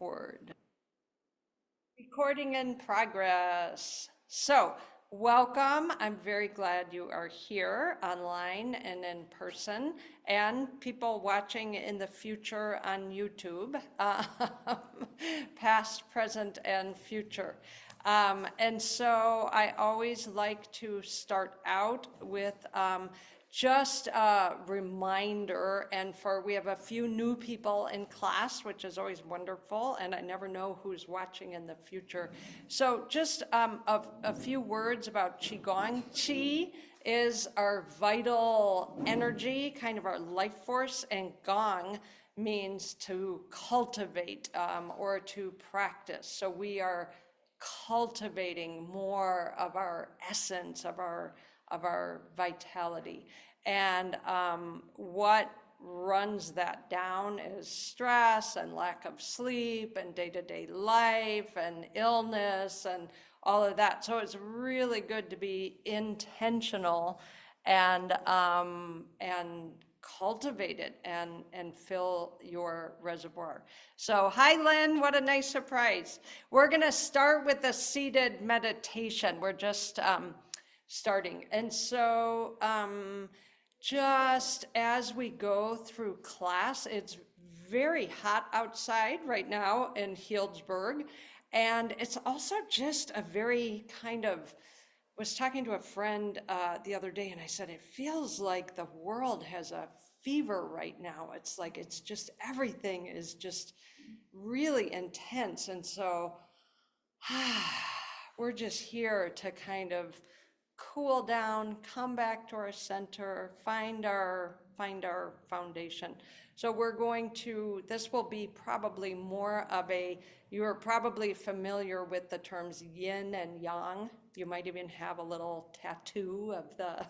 record. Recording in progress. So, welcome. I'm very glad you are here online and in person, and people watching in the future on YouTube, past, present, and future. And so I always like to start out with just a reminder, and we have a few new people in class, which is always wonderful, and I never know who's watching in the future. So just a few words about Qigong. Qi is our vital energy, kind of our life force, and Gong means to cultivate or to practice. So we are cultivating more of our essence, of our vitality. And what runs that down is stress and lack of sleep and day-to-day life and illness and all of that. So it's really good to be intentional and cultivate it and fill your reservoir. So hi, Lynn, what a nice surprise. We're gonna start with a seated meditation. We're just starting. And so just as we go through class, it's very hot outside right now in Healdsburg. And it's also just a very kind of, was talking to a friend the other day, and I said, it feels like the world has a fever right now. It's like, it's just, everything is just really intense. And so we're just here to kind of cool down, come back to our center, find our foundation. So we're going to, this will be probably more of a, you're probably familiar with the terms yin and yang. You might even have a little tattoo of the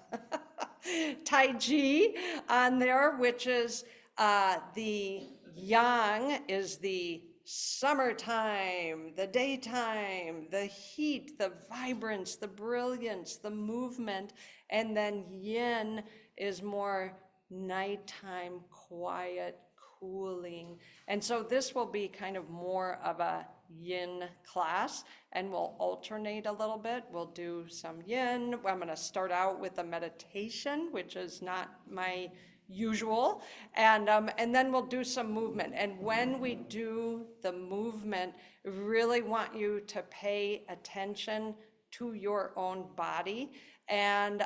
Tai Chi on there, which is the yang is the summertime, the daytime, the heat, the vibrance, the brilliance, the movement, and then yin is more nighttime, quiet, cooling. And so this will be kind of more of a yin class, and we'll alternate a little bit. We'll do some yin. I'm going to start out with a meditation, which is not my usual, and then we'll do some movement. And when we do the movement, really want you to pay attention to your own body, and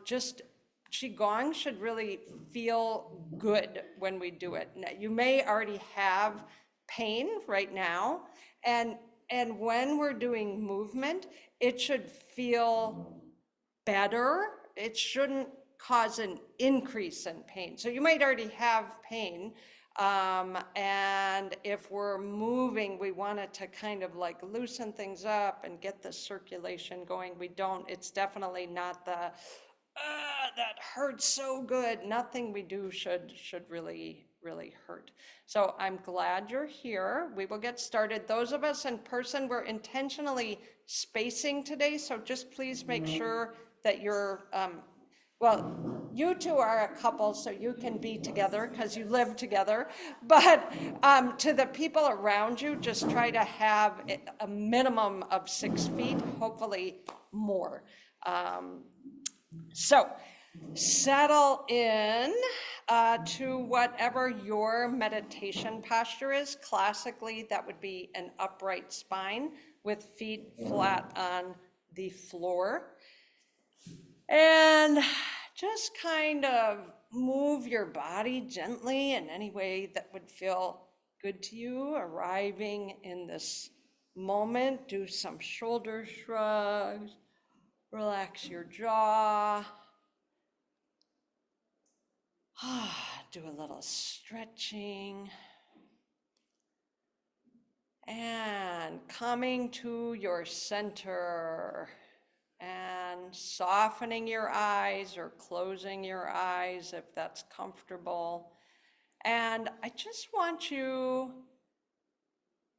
just Qigong should really feel good when we do it. Now, you may already have pain right now, and when we're doing movement, it should feel better. It shouldn't cause an increase in pain. So you might already have pain, and if we're moving, we want it to kind of like loosen things up and get the circulation going. We don't, it's definitely not the, that hurts so good. Nothing we do should really hurt. So I'm glad you're here. We will get started. Those of us in person, we're intentionally spacing today, so just please make sure that you're, well, you two are a couple, so you can be together because you live together. But to the people around you, just try to have a minimum of 6 feet, hopefully more. So settle in to whatever your meditation posture is. Classically, that would be an upright spine with feet flat on the floor. And just kind of move your body gently in any way that would feel good to you, arriving in this moment. Do some shoulder shrugs, relax your jaw. Do a little stretching. And coming to your center and softening your eyes or closing your eyes if that's comfortable. And I just want you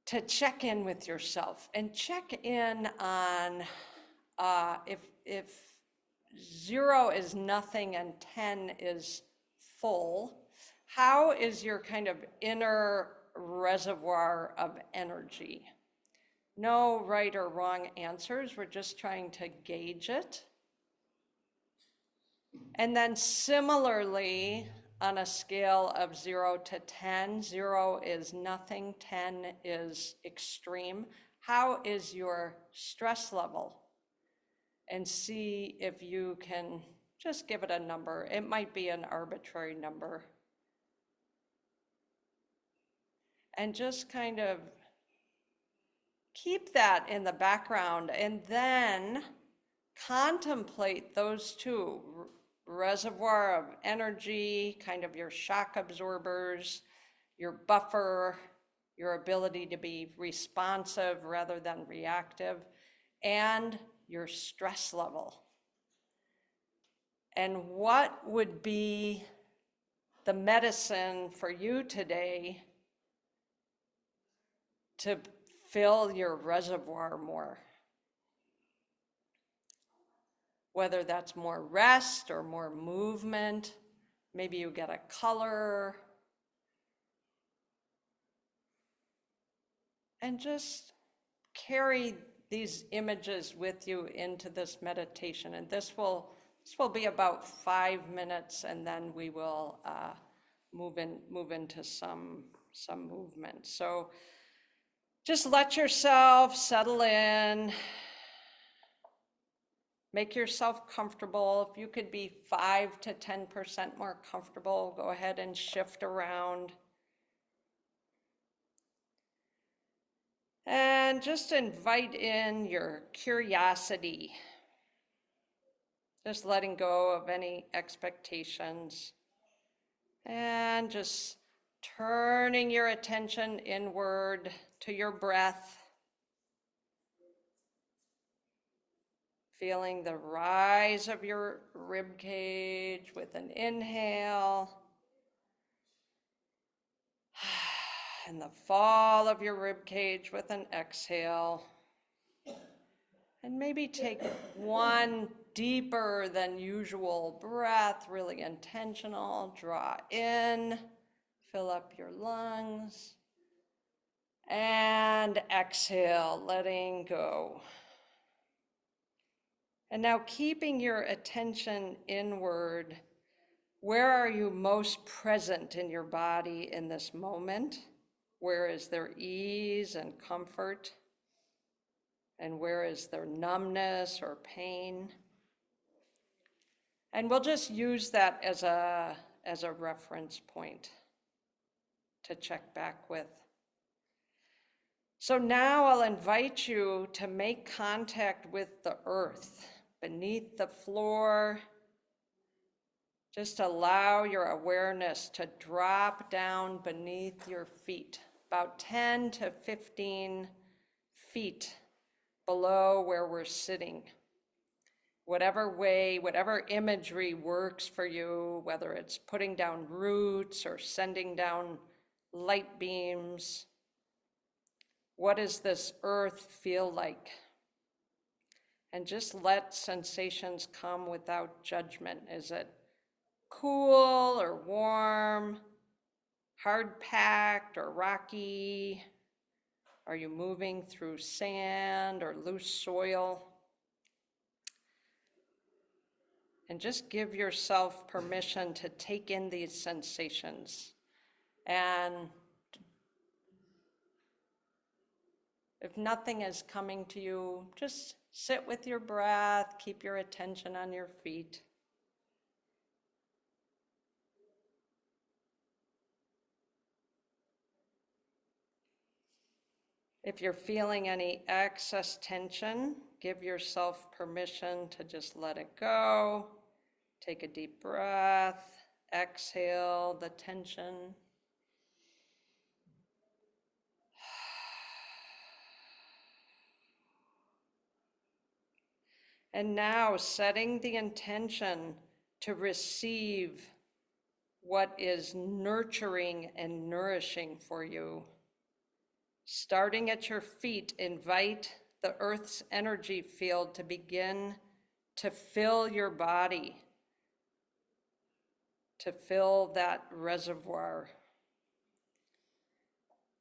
to check in with yourself and check in on if 0 is nothing and 10 is full, how is your kind of inner reservoir of energy. No right or wrong answers, we're just trying to gauge it. And then similarly, on a scale of 0 to 10, 0 is nothing, 10 is extreme. How is your stress level? And see if you can just give it a number. It might be an arbitrary number. And just kind of keep that in the background and then contemplate those two, reservoir of energy, kind of your shock absorbers, your buffer, your ability to be responsive rather than reactive, and your stress level. And what would be the medicine for you today to fill your reservoir more? Whether that's more rest or more movement, maybe you get a color. And just carry these images with you into this meditation. And this will be about 5 minutes, and then we will move into some movement. So just let yourself settle in. Make yourself comfortable. If you could be 5 to 10% more comfortable, go ahead and shift around. And just invite in your curiosity. Just letting go of any expectations. And just turning your attention inward to your breath. Feeling the rise of your rib cage with an inhale. And the fall of your rib cage with an exhale. And maybe take one deeper than usual breath, really intentional. Draw in, fill up your lungs. And exhale, letting go. And now keeping your attention inward, where are you most present in your body in this moment? Where is there ease and comfort? And where is there numbness or pain? And we'll just use that as a reference point to check back with. So now I'll invite you to make contact with the earth beneath the floor. Just allow your awareness to drop down beneath your feet, about 10 to 15 feet below where we're sitting. Whatever way, whatever imagery works for you, whether it's putting down roots or sending down light beams. What does this earth feel like? And just let sensations come without judgment. Is it cool or warm, hard-packed or rocky? Are you moving through sand or loose soil? And just give yourself permission to take in these sensations. And if nothing is coming to you, just sit with your breath, keep your attention on your feet. If you're feeling any excess tension, give yourself permission to just let it go. Take a deep breath, exhale the tension. And now setting the intention to receive what is nurturing and nourishing for you. Starting at your feet, invite the earth's energy field to begin to fill your body, to fill that reservoir.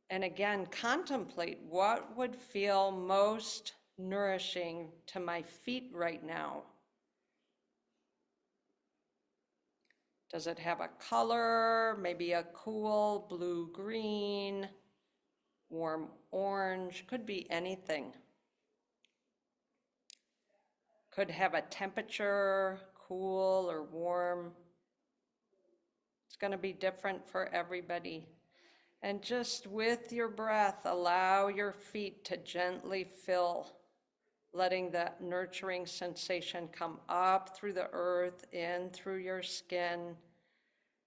And again, contemplate what would feel most nourishing to my feet right now. Does it have a color, maybe a cool blue-green, warm orange, could be anything. Could have a temperature, cool or warm. It's going to be different for everybody. And just with your breath, allow your feet to gently fill, letting that nurturing sensation come up through the earth, in through your skin,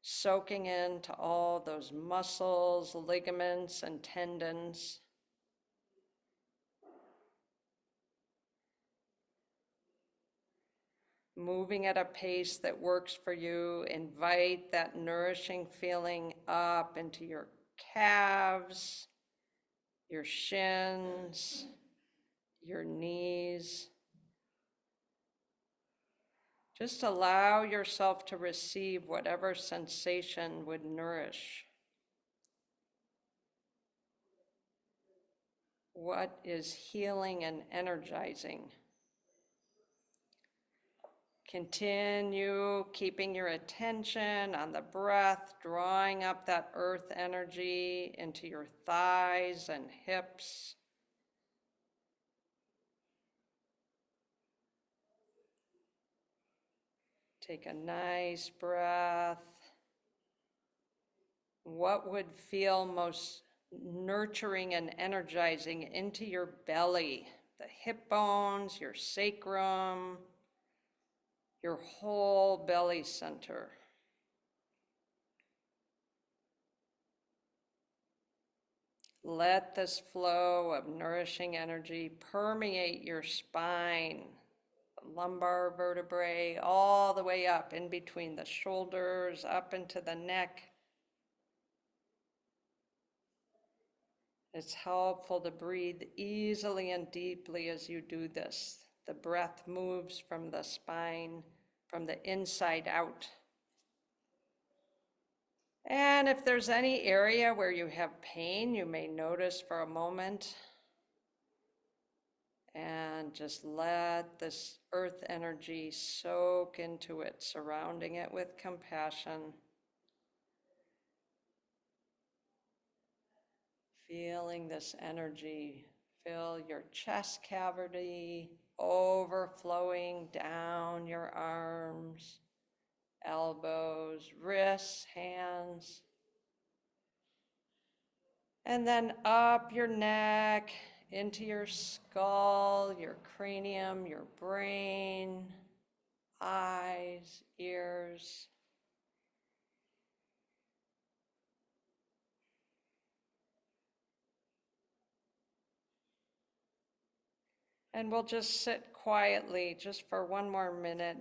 soaking into all those muscles, ligaments, and tendons. Moving at a pace that works for you, invite that nourishing feeling up into your calves, your shins, your knees. Just allow yourself to receive whatever sensation would nourish. What is healing and energizing? Continue keeping your attention on the breath, drawing up that earth energy into your thighs and hips. Take a nice breath. What would feel most nurturing and energizing into your belly? The hip bones, your sacrum, your whole belly center. Let this flow of nourishing energy permeate your spine, the lumbar vertebrae, all the way up in between the shoulders, up into the neck. It's helpful to breathe easily and deeply as you do this. The breath moves from the spine, from the inside out. And if there's any area where you have pain, you may notice for a moment. And just let this earth energy soak into it, surrounding it with compassion. Feeling this energy fill your chest cavity, overflowing down your arms, elbows, wrists, hands, and then up your neck, into your skull, your cranium, your brain, eyes, ears. And we'll just sit quietly just for one more minute.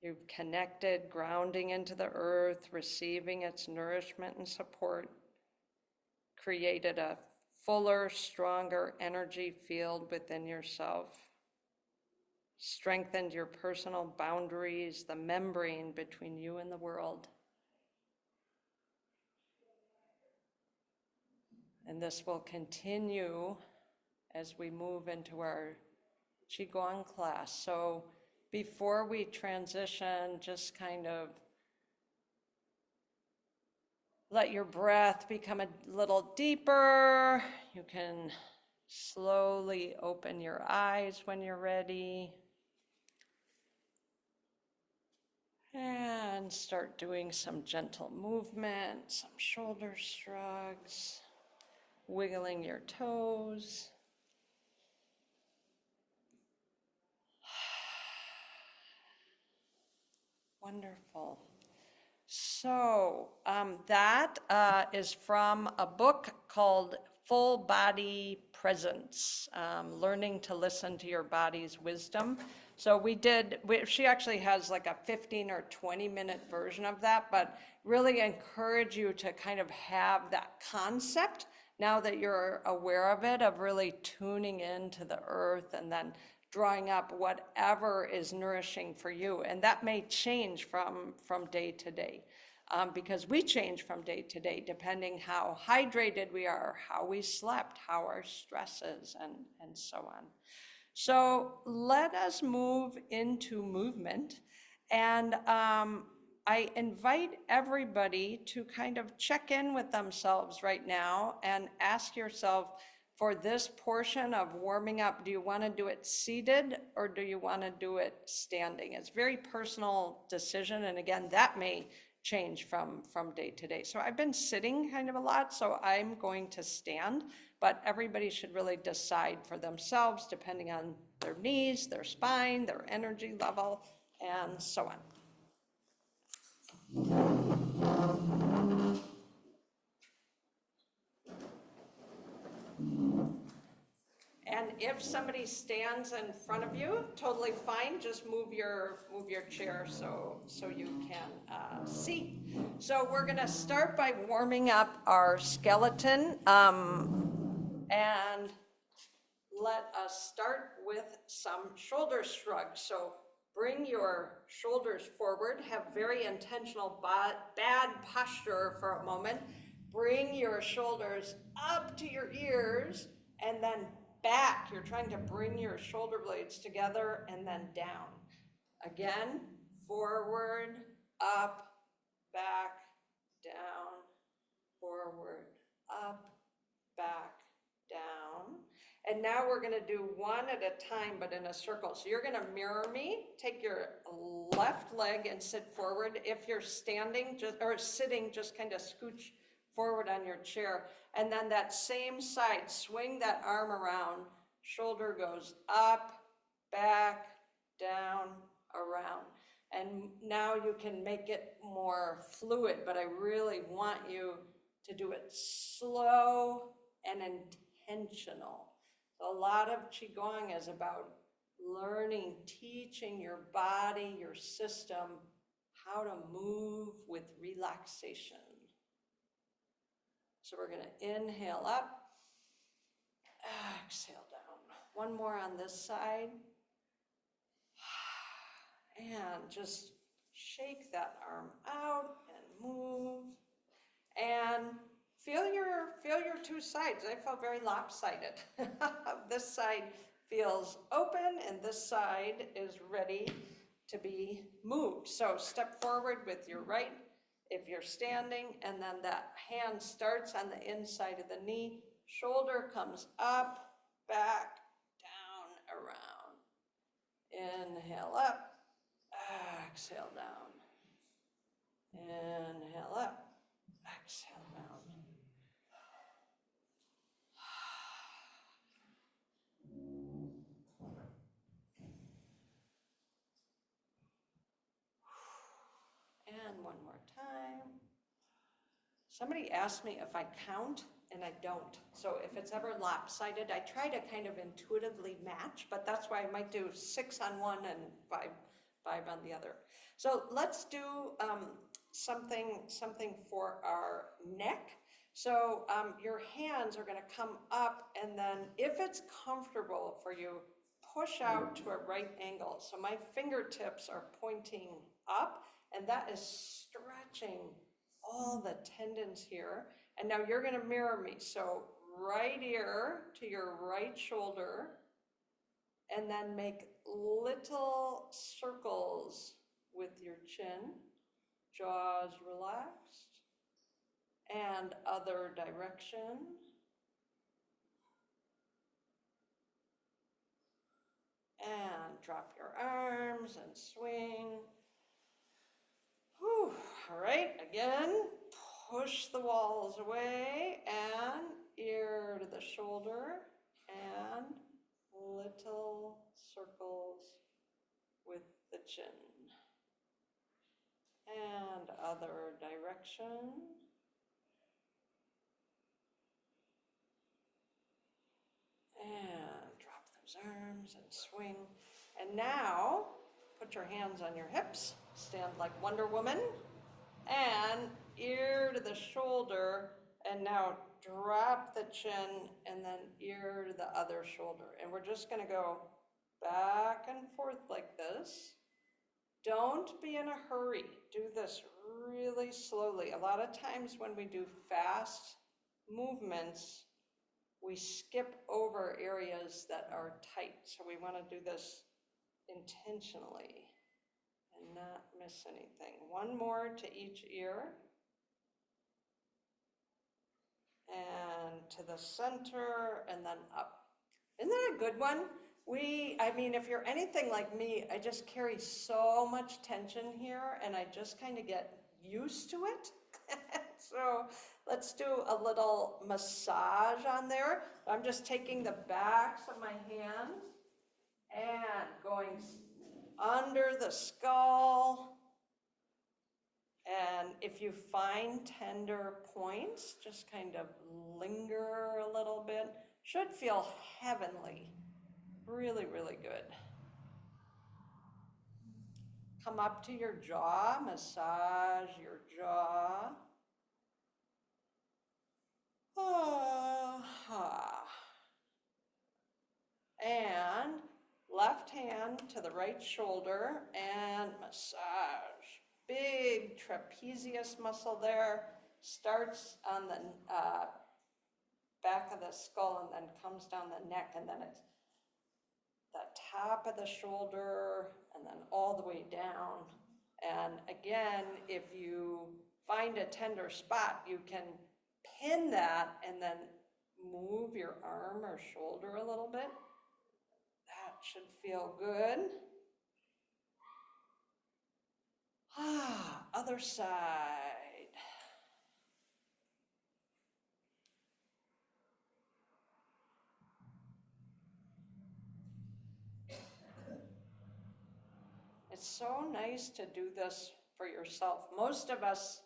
You've connected, grounding into the earth, receiving its nourishment and support, created a fuller, stronger energy field within yourself, strengthened your personal boundaries, the membrane between you and the world. And this will continue as we move into our Qigong class. So before we transition, just kind of let your breath become a little deeper. You can slowly open your eyes when you're ready. And start doing some gentle movement, some shoulder shrugs, wiggling your toes. Wonderful. So that is from a book called Full Body Presence, Learning to Listen to Your Body's Wisdom. So she actually has like a 15 or 20-minute version of that, but really encourage you to kind of have that concept now that you're aware of it, of really tuning into the earth and then drawing up whatever is nourishing for you. And that may change from day to day. because we change from day to day depending how hydrated we are, how we slept, how our stress is, and so on. So let us move into movement. And I invite everybody to kind of check in with themselves right now and ask yourself, for this portion of warming up, do you want to do it seated or do you want to do it standing? It's a very personal decision. And again, that may change from day to day. So I've been sitting kind of a lot, so I'm going to stand, but everybody should really decide for themselves depending on their knees, their spine, their energy level, and so on. And if somebody stands in front of you, totally fine. Just move your chair so you can see. So we're going to start by warming up our skeleton, and let us start with some shoulder shrugs. So bring your shoulders forward. Have very intentional bad posture for a moment. Bring your shoulders up to your ears and then back. You're trying to bring your shoulder blades together and then down. Again, forward, up, back, down, forward, up, back, down. And now we're going to do one at a time, but in a circle. So you're going to mirror me. Take your left leg and sit forward. If you're standing or sitting, just kind of scooch forward on your chair. And then that same side, swing that arm around. Shoulder goes up, back, down, around. And now you can make it more fluid, but I really want you to do it slow and intentional. So a lot of Qigong is about learning, teaching your body, your system, how to move with relaxation. So we're going to inhale up, exhale down. One more on this side. And just shake that arm out and move. And feel your two sides. I felt very lopsided. This side feels open and this side is ready to be moved. So step forward with your right if you're standing, and then that hand starts on the inside of the knee. Shoulder comes up, back, down, around. Inhale up, exhale down. Inhale up, exhale down. And one more time. Somebody asked me if I count, and I don't. So if it's ever lopsided, I try to kind of intuitively match, but that's why I might do 6 on one and five on the other. So let's do something for our neck. So your hands are going to come up, and then if it's comfortable for you, push out to a right angle. So my fingertips are pointing up, and that is stretching all the tendons here. And now you're going to mirror me. So right ear to your right shoulder, and then make little circles with your chin, jaws relaxed, and other direction. And drop your arms and swing. Whew. All right, again, push the walls away and ear to the shoulder and little circles with the chin. And other direction. And drop those arms and swing. And now, put your hands on your hips, stand like Wonder Woman, and ear to the shoulder, and now drop the chin, and then ear to the other shoulder. And we're just gonna go back and forth like this. Don't be in a hurry. Do this really slowly. A lot of times when we do fast movements, we skip over areas that are tight. So we want to do this intentionally and not miss anything. One more to each ear. And to the center and then up. Isn't that a good one? I mean, if you're anything like me, I just carry so much tension here and I just kind of get used to it. So let's do a little massage on there. I'm just taking the backs of my hands and going under the skull. And if you find tender points, just kind of linger a little bit. Should feel heavenly. Really, really good. Come up to your jaw, massage your jaw. And left hand to the right shoulder and massage. Big trapezius muscle there. Starts on the back of the skull and then comes down the neck, and then it's the top of the shoulder and then all the way down. And again, if you find a tender spot, you can pin that and then move your arm or shoulder a little bit. That should feel good. Other side. It's so nice to do this for yourself. Most of us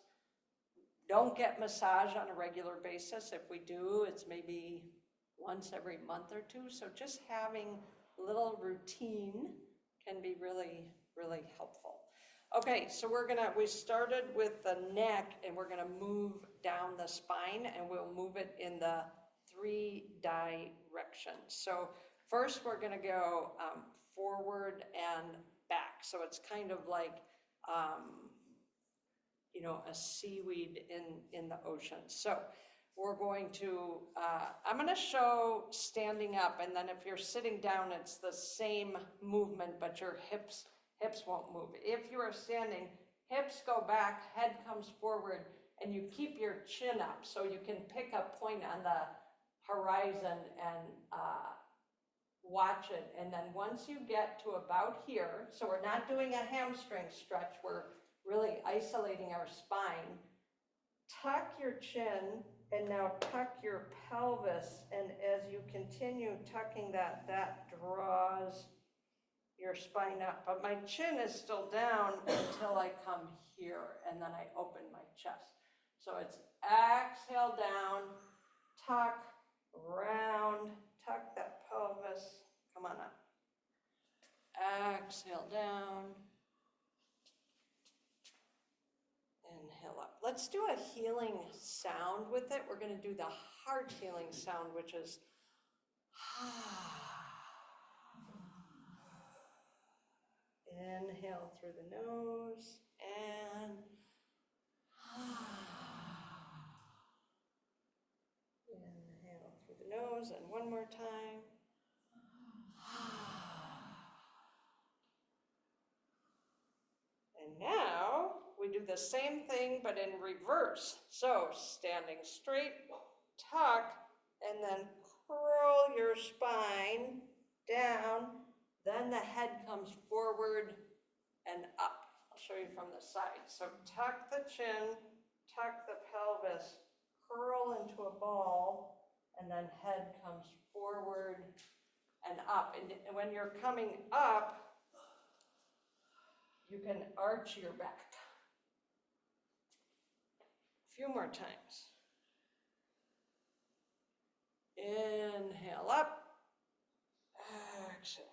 don't get massage on a regular basis. If we do, it's maybe once every month or two. So just having a little routine can be really, really helpful. Okay, so we started with the neck and we're gonna move down the spine and we'll move it in the 3 directions. So first we're gonna go forward and back. So it's kind of like, a seaweed in the ocean. So we're going to, I'm going to show standing up, and then if you're sitting down, it's the same movement, but your hips won't move. If you are standing, hips go back, head comes forward, and you keep your chin up so you can pick a point on the horizon and watch it. And then once you get to about here, so we're not doing a hamstring stretch, we're really isolating our spine. Tuck your chin and now tuck your pelvis, and as you continue tucking that draws your spine up. But my chin is still down until I come here, and then I open my chest. So it's exhale down, tuck, round, tuck that pelvis, come on up. Exhale down. Inhale up. Let's do a healing sound with it. We're going to do the heart healing sound, which is inhale through the nose and inhale through the nose, and one more time. And now we do the same thing, but in reverse. So standing straight, tuck, and then curl your spine down. Then the head comes forward and up. I'll show you from the side. So tuck the chin, tuck the pelvis, curl into a ball, and then head comes forward and up. And when you're coming up, you can arch your back. A few more times. Inhale up, exhale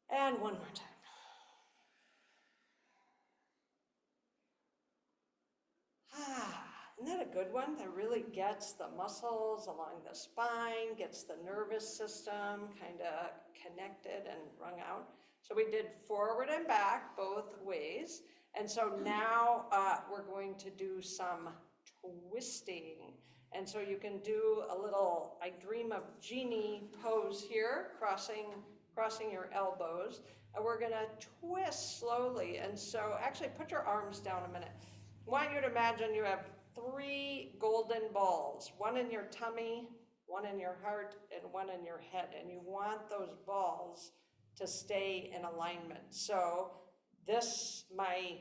down. And one more time. Isn't that a good good one that really gets the muscles along the spine, gets the nervous system kind of connected and wrung out. So we did forward and back both ways. And so now we're going to do some twisting. And so you can do a little, I dream of genie pose here, crossing your elbows. And we're gonna twist slowly. And so actually put your arms down a minute. I want you to imagine you have 3 golden balls, one in your tummy, one in your heart, and one in your head. And you want those balls to stay in alignment. So my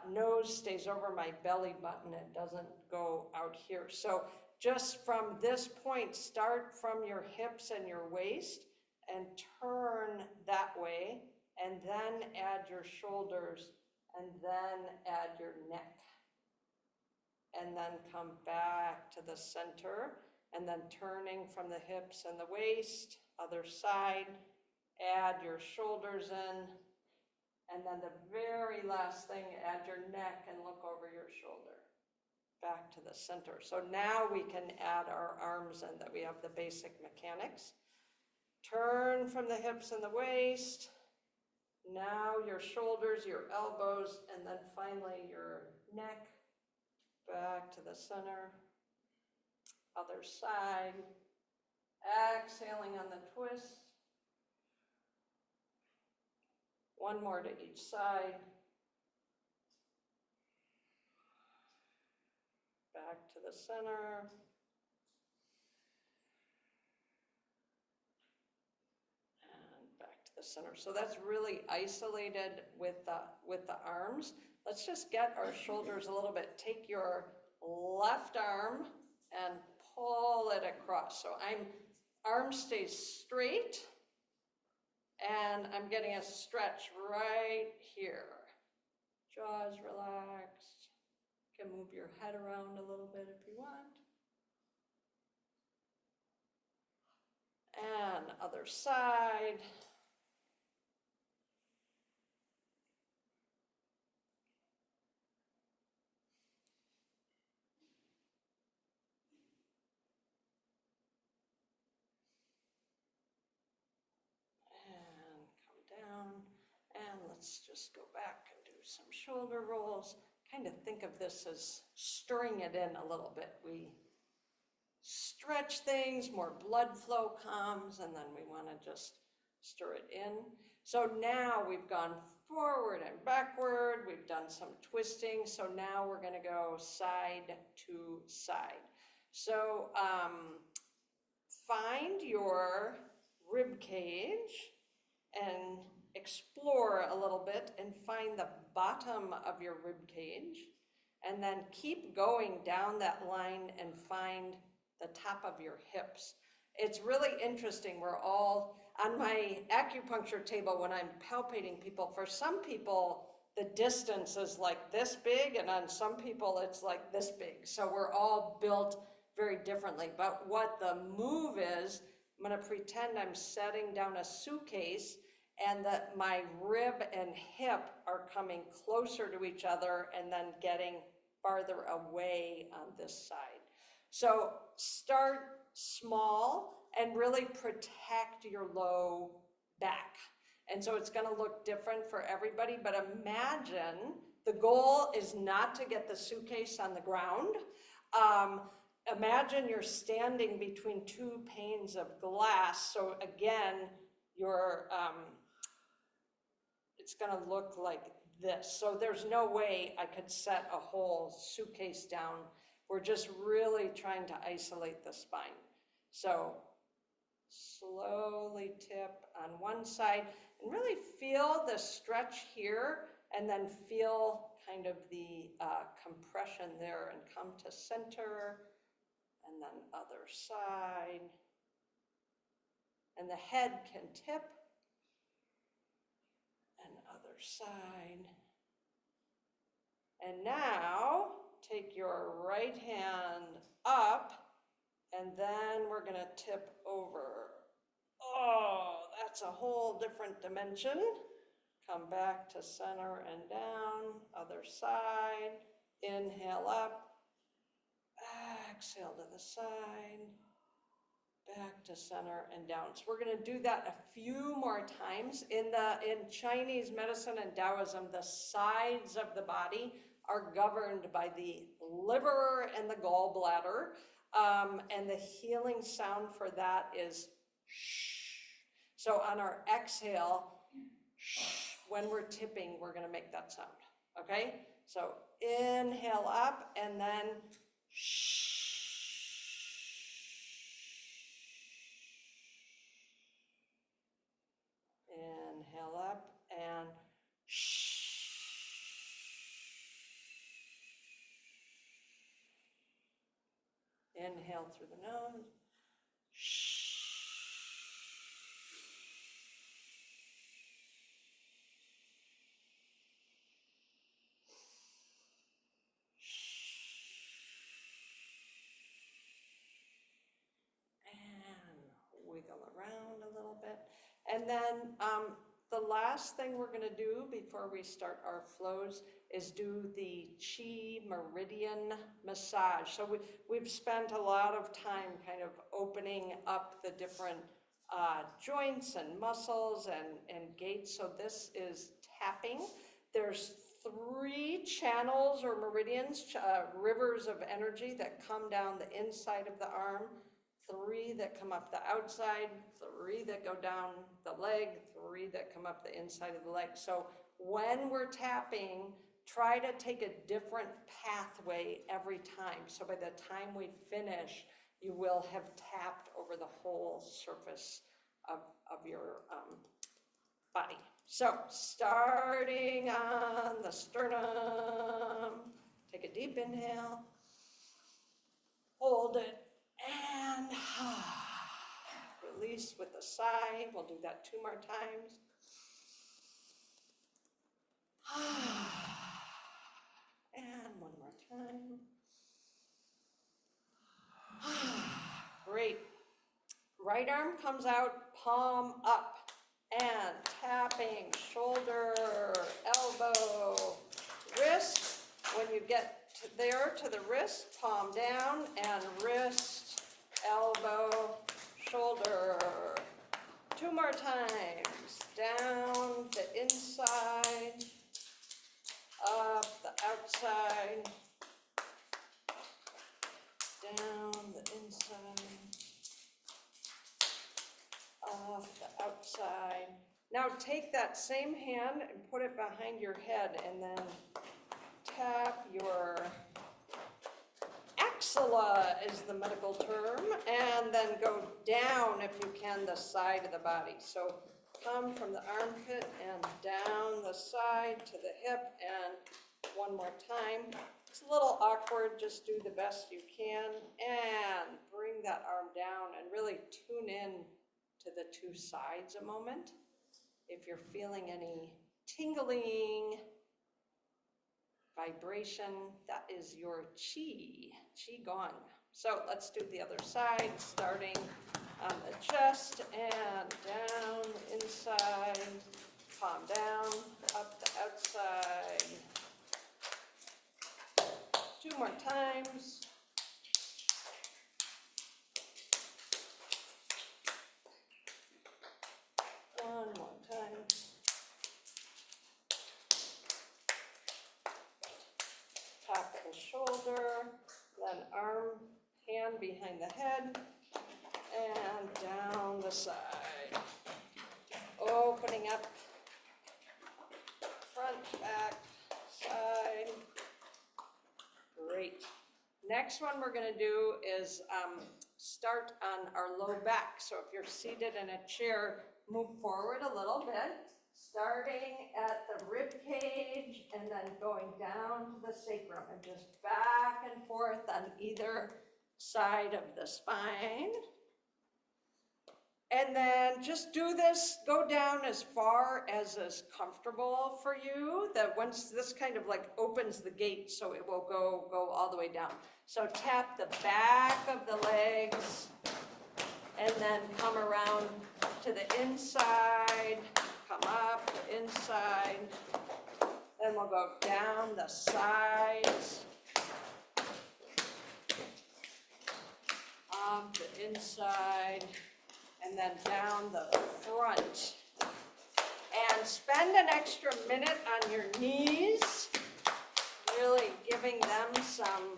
nose stays over my belly button. It doesn't go out here. So just from this point, start from your hips and your waist and turn that way, and then add your shoulders, and then add your neck. And then come back to the center, and then turning from the hips and the waist, other side, add your shoulders in, and then the very last thing, add your neck and look over your shoulder, back to the center. So now we can add our arms in, that we have the basic mechanics. Turn from the hips and the waist, now your shoulders, your elbows, and then finally your neck, back to the center, other side, exhaling on the twist. One more to each side. Back to the center. And back to the center. So that's really isolated with the arms. Let's just get our shoulders a little bit. Take your left arm and pull it across. So arm stays straight, and I'm getting a stretch right here. Jaws relaxed. You can move your head around a little bit if you want. And other side. And let's just go back and do some shoulder rolls. Kind of think of this as stirring it in a little bit. We stretch things, more blood flow comes, and then we want to just stir it in. So now we've gone forward and backward. We've done some twisting. So now we're going to go side to side. So find your rib cage and explore a little bit and find the bottom of your rib cage, and then keep going down that line and find the top of your hips. It's really interesting. We're all on my acupuncture table when I'm palpating people. For some people, the distance is like this big, and on some people it's like this big. So we're all built very differently. But what the move is, I'm going to pretend I'm setting down a suitcase, and that my rib and hip are coming closer to each other and then getting farther away on this side. So start small and really protect your low back. And so it's going to look different for everybody, but imagine the goal is not to get the suitcase on the ground. Imagine you're standing between 2 panes of glass. So again, it's going to look like this. So there's no way I could set a whole suitcase down. We're just really trying to isolate the spine. So slowly tip on one side and really feel the stretch here, and then feel kind of the compression there, and come to center, and then other side. And the head can tip, and other side. And now take your right hand up, and then we're gonna tip over. Oh, that's a whole different dimension. Come back to center and down, other side. Inhale up, exhale to the side, back to center and down. So we're going to do that a few more times. In Chinese medicine and Taoism, the sides of the body are governed by the liver and the gallbladder. And the healing sound for that is shh. So on our exhale, shh, when we're tipping, we're going to make that sound. Okay? So inhale up and then shh. Inhale up and shh. Inhale through the nose. Shh. And wiggle around a little bit. And then the last thing we're going to do before we start our flows is do the Chi Meridian massage. So we've spent a lot of time kind of opening up the different joints and muscles and gates. So this is tapping. There's 3 channels or meridians, rivers of energy that come down the inside of the arm, 3 that come up the outside, 3 that go down the leg, 3 that come up the inside of the leg. So when we're tapping, try to take a different pathway every time. So by the time we finish, you will have tapped over the whole surface of your body. So starting on the sternum, take a deep inhale, hold it, and release with a sigh. We'll do that 2 more times. And 1 more time. Great. Right arm comes out, palm up, and tapping, shoulder, elbow, wrist. When you get there to the wrist, palm down, and wrist, elbow, shoulder. 2 more times. Down the inside, up the outside, down the inside, up the outside. Now take that same hand and put it behind your head and then tap your axilla is the medical term, and then go down if you can the side of the body. So come from the armpit and down the side to the hip, and 1 more time. It's a little awkward, just do the best you can, and bring that arm down and really tune in to the 2 sides a moment. If you're feeling any tingling, vibration, that is your qigong. So let's do the other side, starting on the chest and down the inside, palm down, up the outside. 2 more times. One more time. Tap the shoulder, then arm, hand behind the head, and down the side. Opening up, front, back, side. Great. Next one we're going to do is start on our low back. So if you're seated in a chair, move forward a little bit, starting at the rib cage and then going down to the sacrum and just back and forth on either side of the spine. And then just do this, go down as far as is comfortable for you, that once this kind of like opens the gate, so it will go all the way down. So tap the back of the legs and then come around to the inside, come up the inside, then we'll go down the sides, pump the inside, and then down the front. And spend an extra minute on your knees, really giving them some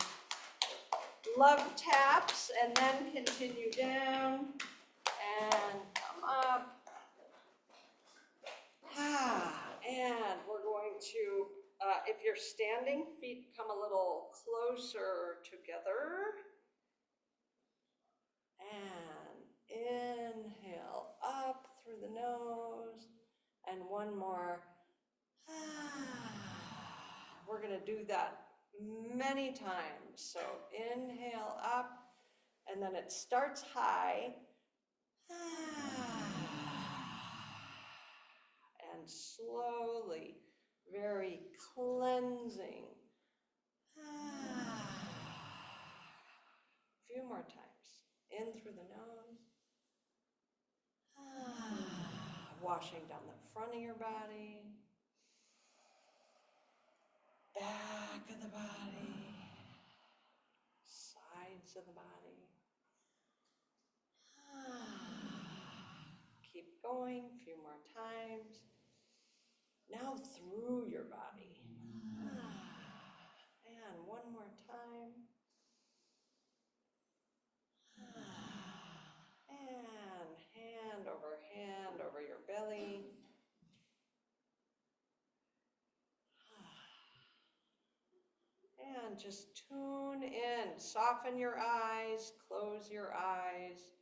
love taps, and then continue down and come up. And we're going to, if you're standing, feet come a little closer together. And inhale up through the nose. And one more. We're going to do that many times. So inhale up, and then it starts high. And slowly, very cleansing. A few more times. In through the nose. Washing down the front of your body. Back of the body. Sides of the body. Keep going, a few more times. Now through your body. And one more time. And hand over your belly. And just tune in. Soften your eyes, close your eyes.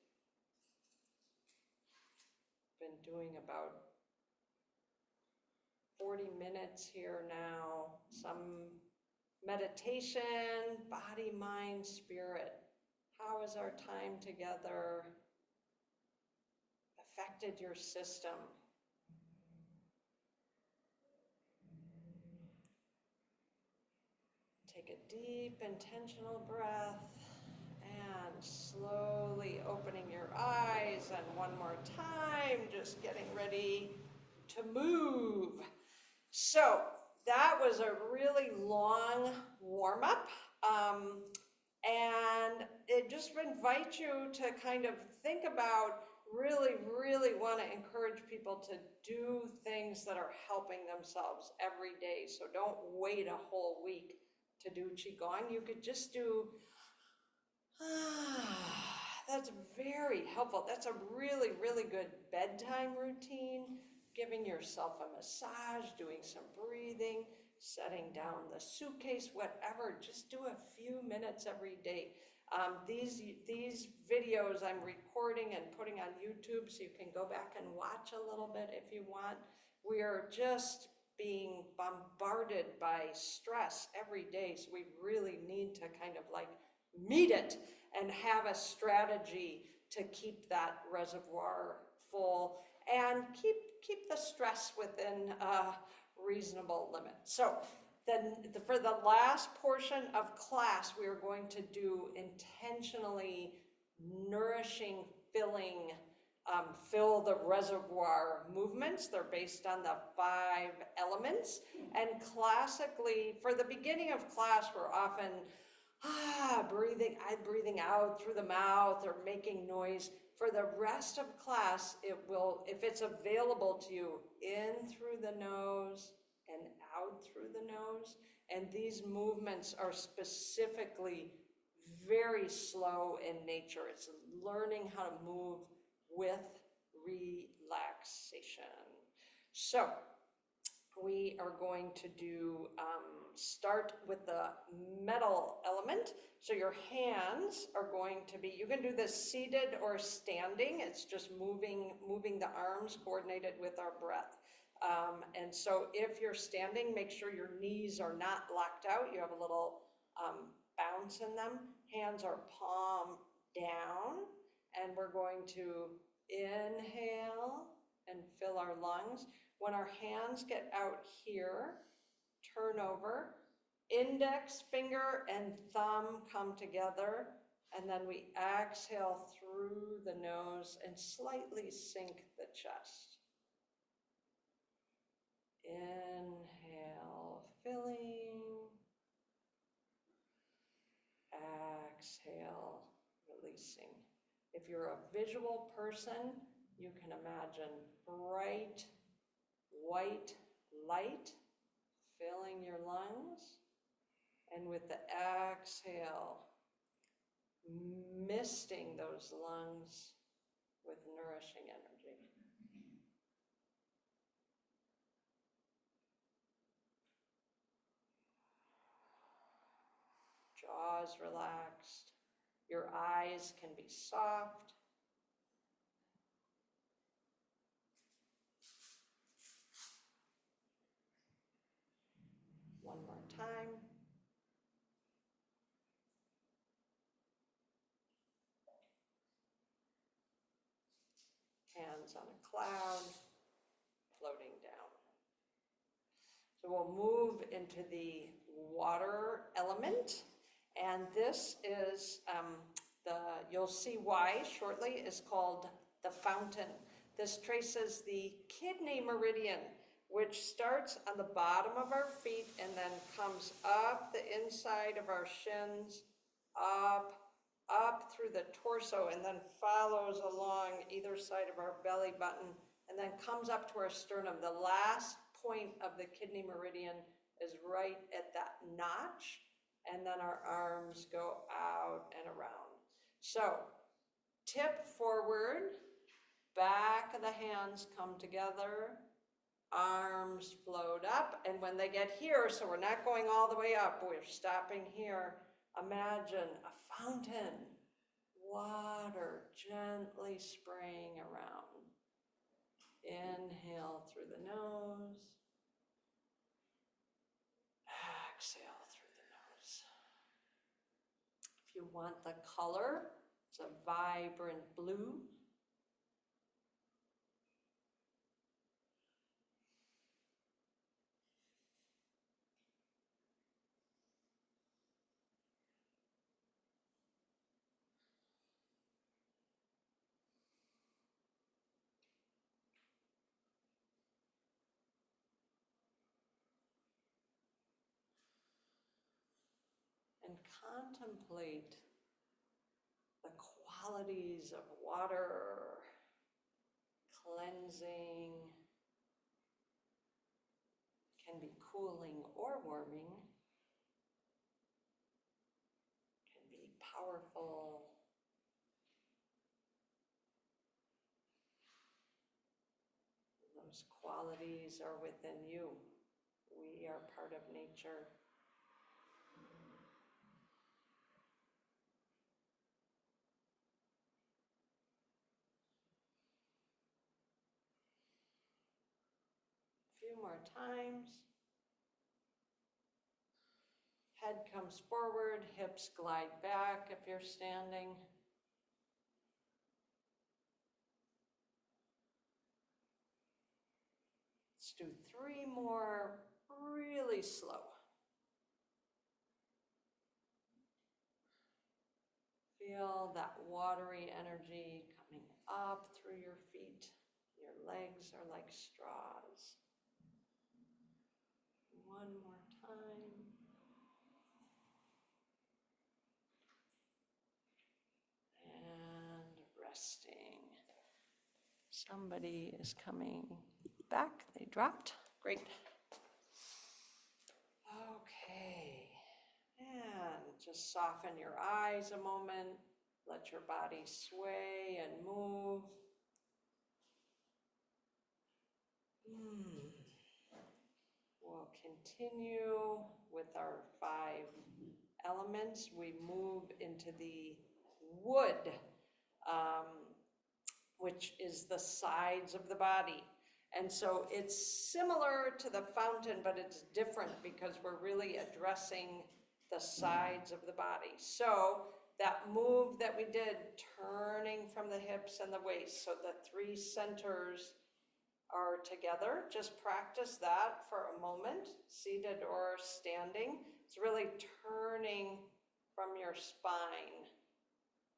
Been doing about 40 minutes here now. Some meditation, body, mind, spirit. How has our time together affected your system? Take a deep, intentional breath and slowly opening your eyes. And one more time, just getting ready to move. So that was a really long warm-up. And it just invites you to kind of think about, really want to encourage people to do things that are helping themselves every day. So don't wait a whole week to do Qigong. You could just do, that's very helpful. That's a really good bedtime routine. Giving yourself a massage, doing some breathing, setting down the suitcase, whatever. Just do a few minutes every day. These videos I'm recording and putting on YouTube, so you can go back and watch a little bit if you want. We are just being bombarded by stress every day, so we really need to kind of like meet it and have a strategy to keep that reservoir full and keep the stress within a reasonable limit. So then for the last portion of class, we are going to do intentionally nourishing, filling, fill the reservoir movements. They're based on the 5 elements. And classically, for the beginning of class, we're often breathing out through the mouth or making noise. For the rest of class, it will, if it's available to you, in through the nose and out through the nose. And these movements are specifically very slow in nature. It's learning how to move with relaxation. So we are going to do, start with the metal element. So your hands are going to be, you can do this seated or standing. It's just moving the arms coordinated with our breath. And so if you're standing, make sure your knees are not locked out. You have a little bounce in them. Hands are palm down. And we're going to inhale and fill our lungs. When our hands get out here, turn over. Index finger and thumb come together, and then we exhale through the nose and slightly sink the chest. Inhale, filling. Exhale, releasing. If you're a visual person, you can imagine bright white light filling your lungs. And with the exhale, misting those lungs with nourishing energy. Jaws relaxed. Your eyes can be soft. One more time. Hands on a cloud, floating down. So we'll move into the water element. And this is, you'll see why shortly, is called the fountain. This traces the kidney meridian, which starts on the bottom of our feet and then comes up the inside of our shins, up through the torso, and then follows along either side of our belly button, and then comes up to our sternum. The last point of the kidney meridian is right at that notch, and then our arms go out and around. So, tip forward, back of the hands come together, arms float up, and when they get here, so we're not going all the way up, we're stopping here, imagine a fountain, water gently spraying around. Inhale through the nose, exhale through the nose. If you want the color, it's a vibrant blue. And contemplate the qualities of water, cleansing, can be cooling or warming, can be powerful. Those qualities are within you. We are part of nature. Few more times. Head comes forward, hips glide back if you're standing. Let's do 3 more, really slow. Feel that watery energy coming up through your feet. Your legs are like straws. One more time. And resting. Somebody is coming back. They dropped. Great. Okay. And just soften your eyes a moment. Let your body sway and move. We'll continue with our 5 elements. We move into the wood, which is the sides of the body. And so it's similar to the fountain, but it's different because we're really addressing the sides of the body. So that move that we did, turning from the hips and the waist, so the 3 centers are together. Just practice that for a moment, seated or standing. It's really turning from your spine,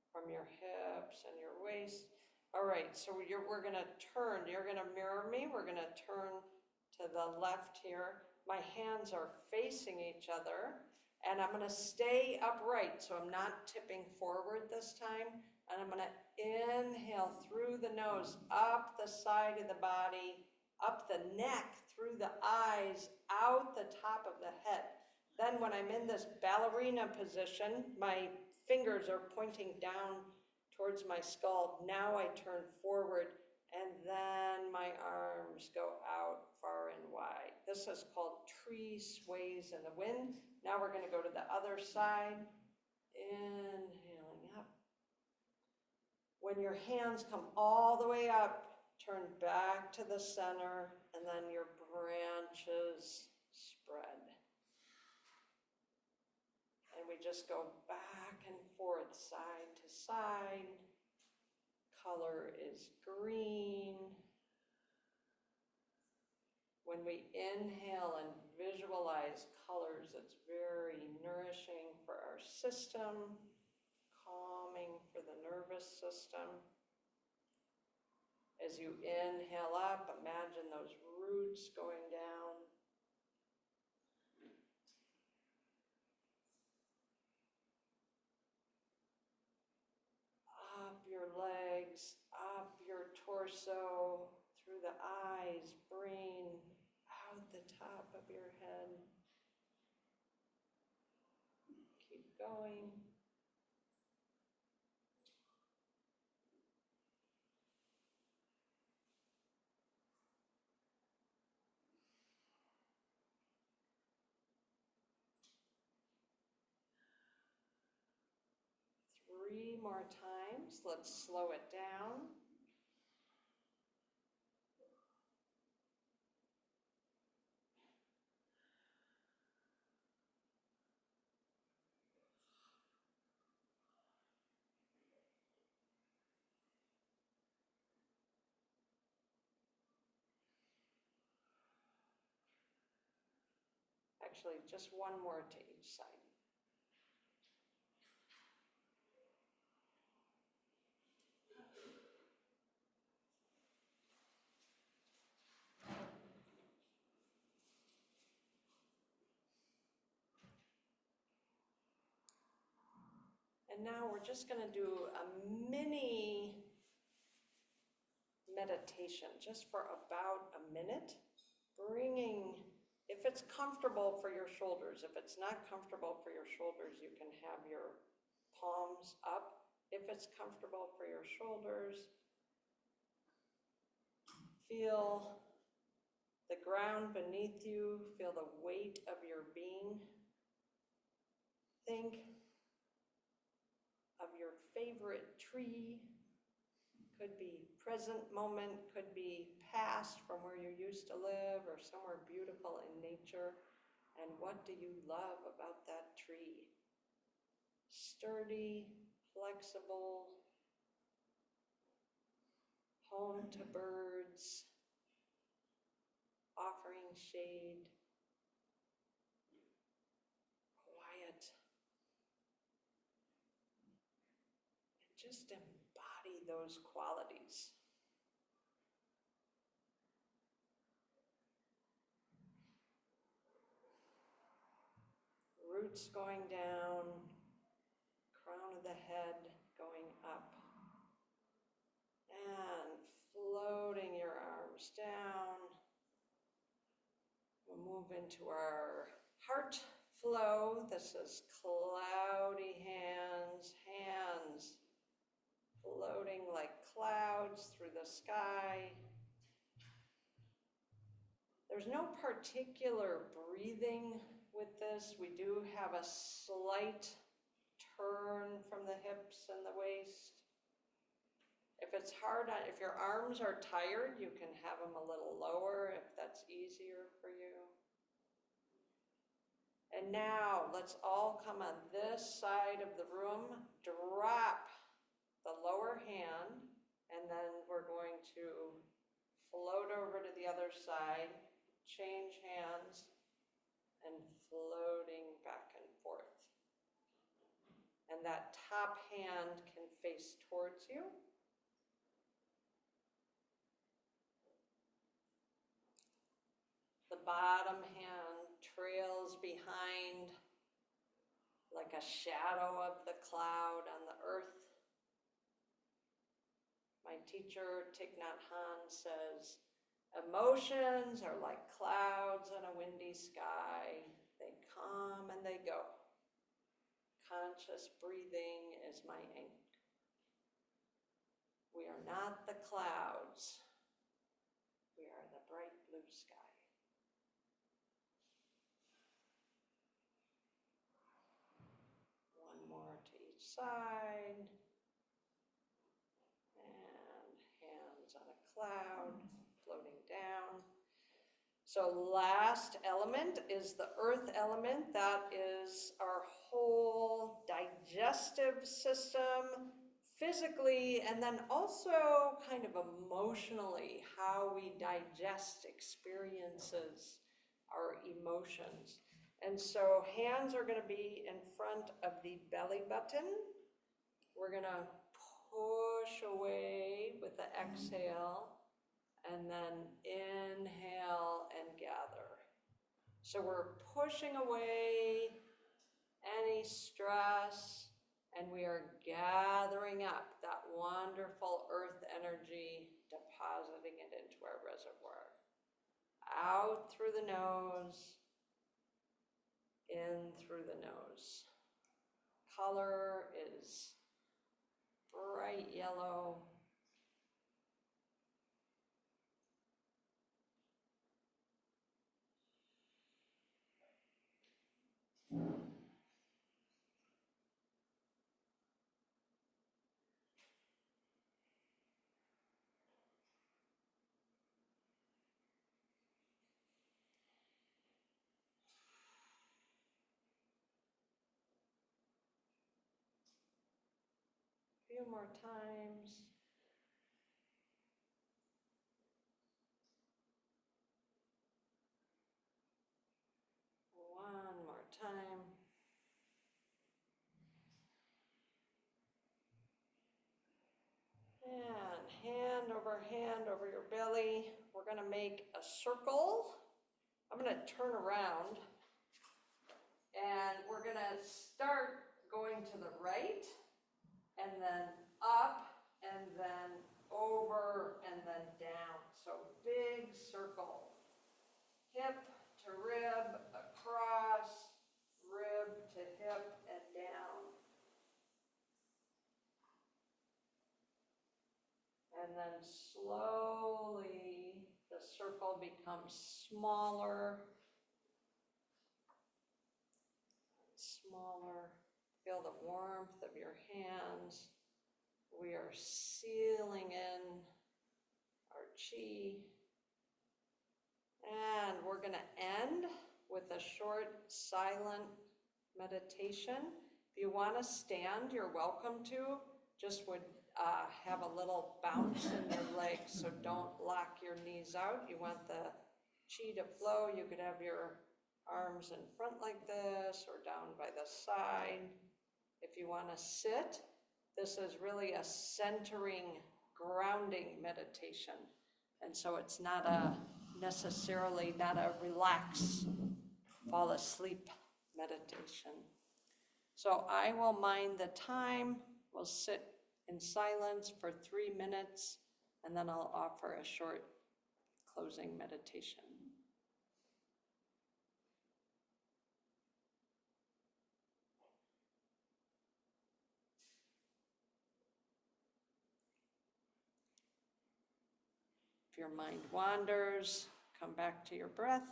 from your hips and your waist. All right, so we're gonna turn. You're gonna mirror me. We're gonna turn to the left here. My hands are facing each other, and I'm gonna stay upright, so I'm not tipping forward this time. And I'm gonna inhale through the nose, up the side of the body, up the neck, through the eyes, out the top of the head. Then when I'm in this ballerina position, my fingers are pointing down towards my skull. Now I turn forward and then my arms go out far and wide. This is called tree sways in the wind. Now we're gonna go to the other side. Inhaling up. When your hands come all the way up, turn back to the center, and then your branches spread. And we just go back and forth, side to side. Color is green. When we inhale and visualize colors, it's very nourishing for our system, calming for the nervous system. As you inhale up, imagine those roots going down. Up your legs, up your torso, through the eyes, brain, out the top of your head. Keep going. Three more times. Let's slow it down. Actually, just one more to each side. And now we're just going to do a mini meditation just for about a minute, bringing, if it's comfortable for your shoulders, if it's not comfortable for your shoulders, you can have your palms up. If it's comfortable for your shoulders, feel the ground beneath you, feel the weight of your being. Think of your favorite tree. Could be present moment, could be past from where you used to live or somewhere beautiful in nature. And what do you love about that tree? Sturdy, flexible, home to birds, offering shade, quiet. And just embody those qualities. Roots going down, crown of the head going up, and floating your arms down. We'll move into our heart flow. This is cloudy hands, hands floating like clouds through the sky. There's no particular breathing with this. We do have a slight turn from the hips and the waist. If it's hard, if your arms are tired, you can have them a little lower if that's easier for you. And now let's all come on this side of the room, drop the lower hand, and then we're going to float over to the other side, change hands, and floating back and forth. And that top hand can face towards you. The bottom hand trails behind like a shadow of the cloud on the earth. My teacher, Thich Nhat Hanh, says, emotions are like clouds on a windy sky. They come and they go. Conscious breathing is my anchor. We are not the clouds. We are the bright blue sky. One more to each side. And hands on a cloud, floating down. So last element is the earth element. That is our whole digestive system, physically, and then also kind of emotionally, how we digest experiences, our emotions. And so hands are going to be in front of the belly button. We're going to push away with the exhale, and then inhale and gather. So we're pushing away any stress, and we are gathering up that wonderful earth energy, depositing it into our reservoir. Out through the nose, in through the nose. Color is bright yellow. A few more times. One more time. And hand over your belly. We're going to make a circle. I'm going to turn around. And we're going to start going to the right, and then up, and then over, and then down. So big circle. Hip to rib, across, rib to hip, and down. And then slowly the circle becomes smaller, smaller. Feel the warmth of your hands. We are sealing in our chi. And we're going to end with a short silent meditation. If you want to stand, you're welcome to. Just would have a little bounce in your legs, so don't lock your knees out. You want the chi to flow. You could have your arms in front like this or down by the side. If you want to sit, this is really a centering, grounding meditation. And so it's not necessarily not a relax, fall asleep meditation. So I will mind the time. We'll sit in silence for 3 minutes, and then I'll offer a short closing meditation. If your mind wanders, come back to your breath.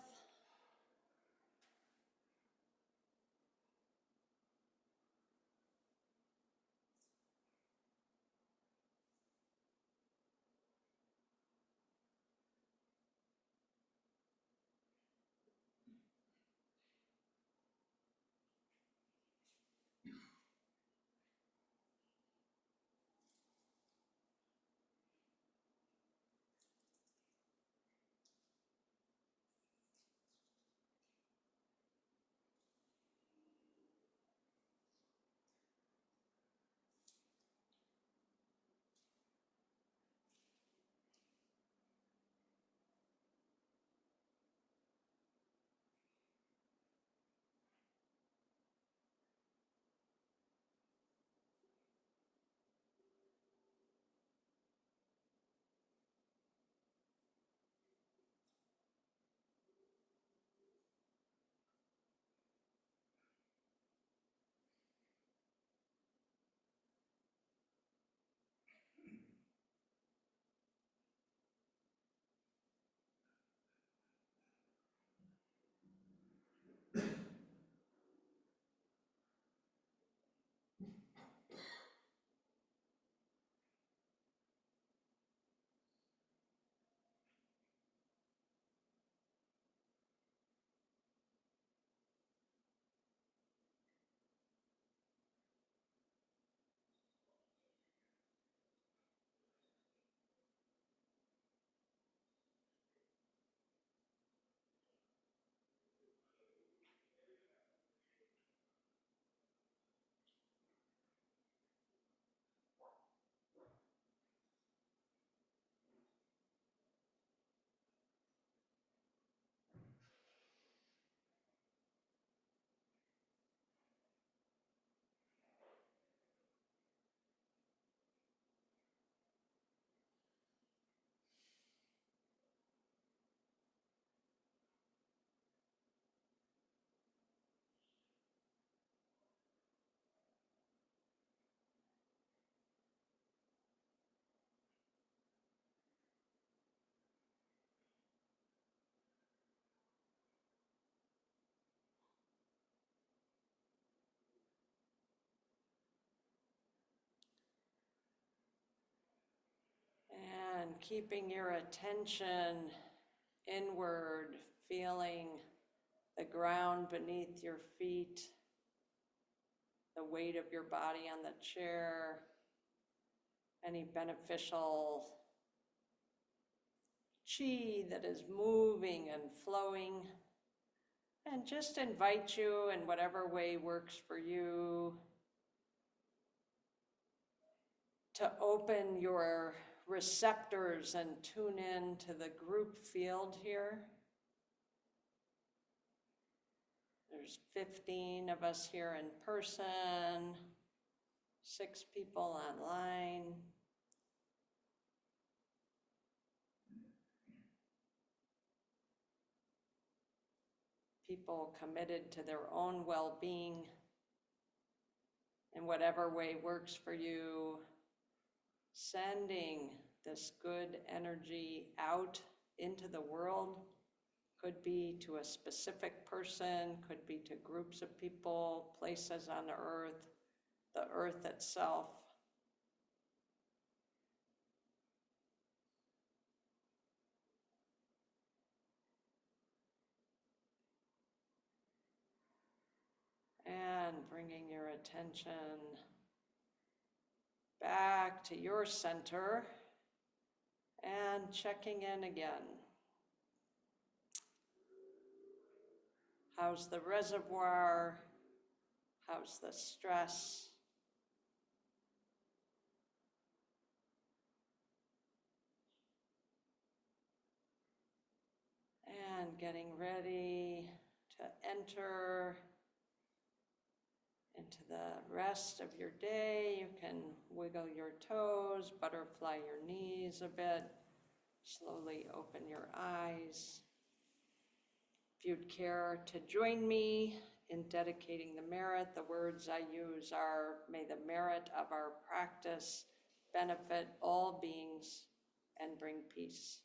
keeping your attention inward, feeling the ground beneath your feet, the weight of your body on the chair, any beneficial chi that is moving and flowing. And just invite you in whatever way works for you to open your receptors and tune in to the group field here. There's 15 of us here in person, 6 people online. People committed to their own well-being in whatever way works for you, sending this good energy out into the world. Could be to a specific person, could be to groups of people, places on the earth itself. And bringing your attention back to your center and checking in again. How's the reservoir? How's the stress? And getting ready to enter into the rest of your day. You can wiggle your toes, butterfly your knees a bit, slowly open your eyes. If you'd care to join me in dedicating the merit, the words I use are, may the merit of our practice benefit all beings and bring peace.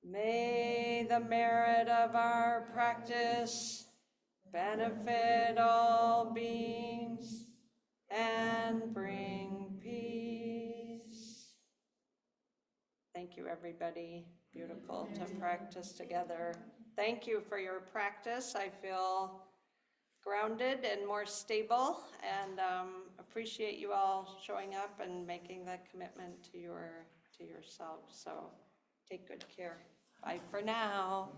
May the merit of our practice benefit all beings and bring peace. Thank you, everybody. Beautiful to practice together. Thank you for your practice. I feel grounded and more stable, and appreciate you all showing up and making that commitment to yourself. So take good care. Bye for now.